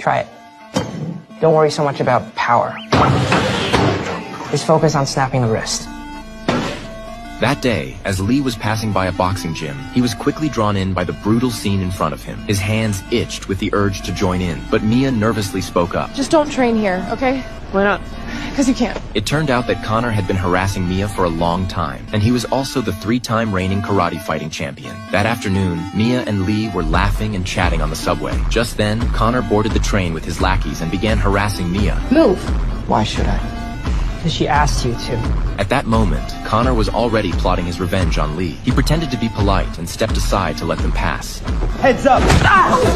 Try it. Don't worry so much about power. Just focus on snapping the wrist. That day, as Lee was passing by a boxing gym, he was quickly drawn in by the brutal scene in front of him. His hands itched with the urge to join in, but Mia nervously spoke up. Just don't train here, okay? Why not? Because you can't. It turned out that Connor had been harassing Mia for a long time, and he was also the 3-time reigning karate fighting champion. That afternoon, Mia and Lee were laughing and chatting on the subway. Just then, Connor boarded the train with his lackeys and began harassing Mia. Move! Why should I? Because she asked you to. At that moment, Connor was already plotting his revenge on Lee. He pretended to be polite and stepped aside to let them pass. Heads up!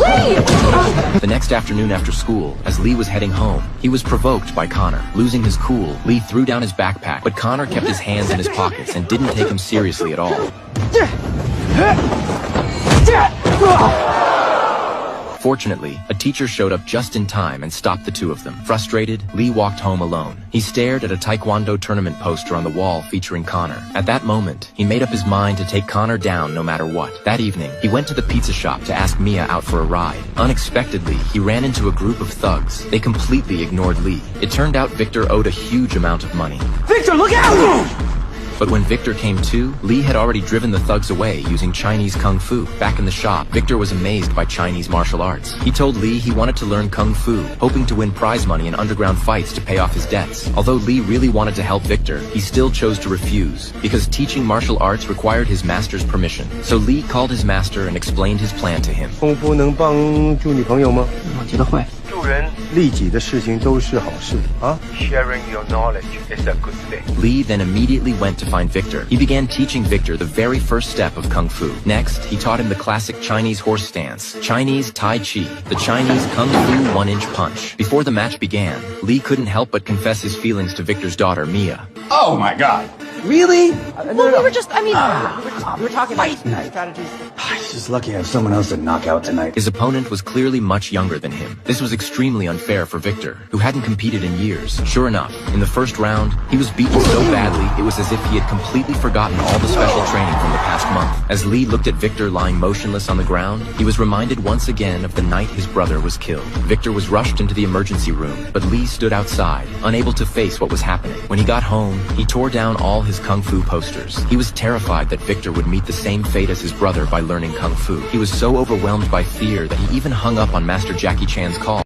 Lee! The next afternoon after school, as Lee was heading home, he was provoked by Connor. Losing his cool, Lee threw down his backpack, but Connor kept his hands in his pockets and didn't take him seriously at all. Fortunately, a teacher showed up just in time and stopped the two of them. Frustrated, Lee walked home alone. He stared at a Taekwondo tournament poster on the wall featuring Connor. At that moment, he made up his mind to take Connor down no matter what. That evening, he went to the pizza shop to ask Mia out for a ride. Unexpectedly, he ran into a group of thugs. They completely ignored Lee. It turned out Victor owed a huge amount of money. Victor, look out! But when Victor came to, Lee had already driven the thugs away using Chinese Kung Fu. Back in the shop, Victor was amazed by Chinese martial arts. He told Lee he wanted to learn Kung Fu, hoping to win prize money in underground fights to pay off his debts. Although Lee really wanted to help Victor, he still chose to refuse, because teaching martial arts required his master's permission. So Lee called his master and explained his plan to him. 功夫能帮助女朋友吗？我觉得会。助人利己的事情都是好事啊。Sharing your knowledge is a good thing. Lee then immediately went to find Victor. He began teaching Victor the very first step of Kung Fu. Next, he taught him the classic Chinese horse stance, Chinese Tai Chi, the Chinese Kung Fu 1-inch punch. Before the match began, Lee couldn't help but confess his feelings to Victor's daughter, Mia. Oh my God. Really? Well, we were just, we were talking about strategies. He's just lucky I have someone else to knock out tonight. His opponent was clearly much younger than him. This was extremely unfair for Victor, who hadn't competed in years. Sure enough, in the first round, he was beaten so badly it was as if he had completely forgotten all the special training from the past month. As Lee looked at Victor lying motionless on the ground, he was reminded once again of the night his brother was killed. Victor was rushed into the emergency room, but Lee stood outside, unable to face what was happening. When he got home, he tore down all his Kung Fu posters. He was terrified that Victor would meet the same fate as his brother by learning Kung Fu. He was so overwhelmed by fear that he even hung up on Master Jackie Chan's call.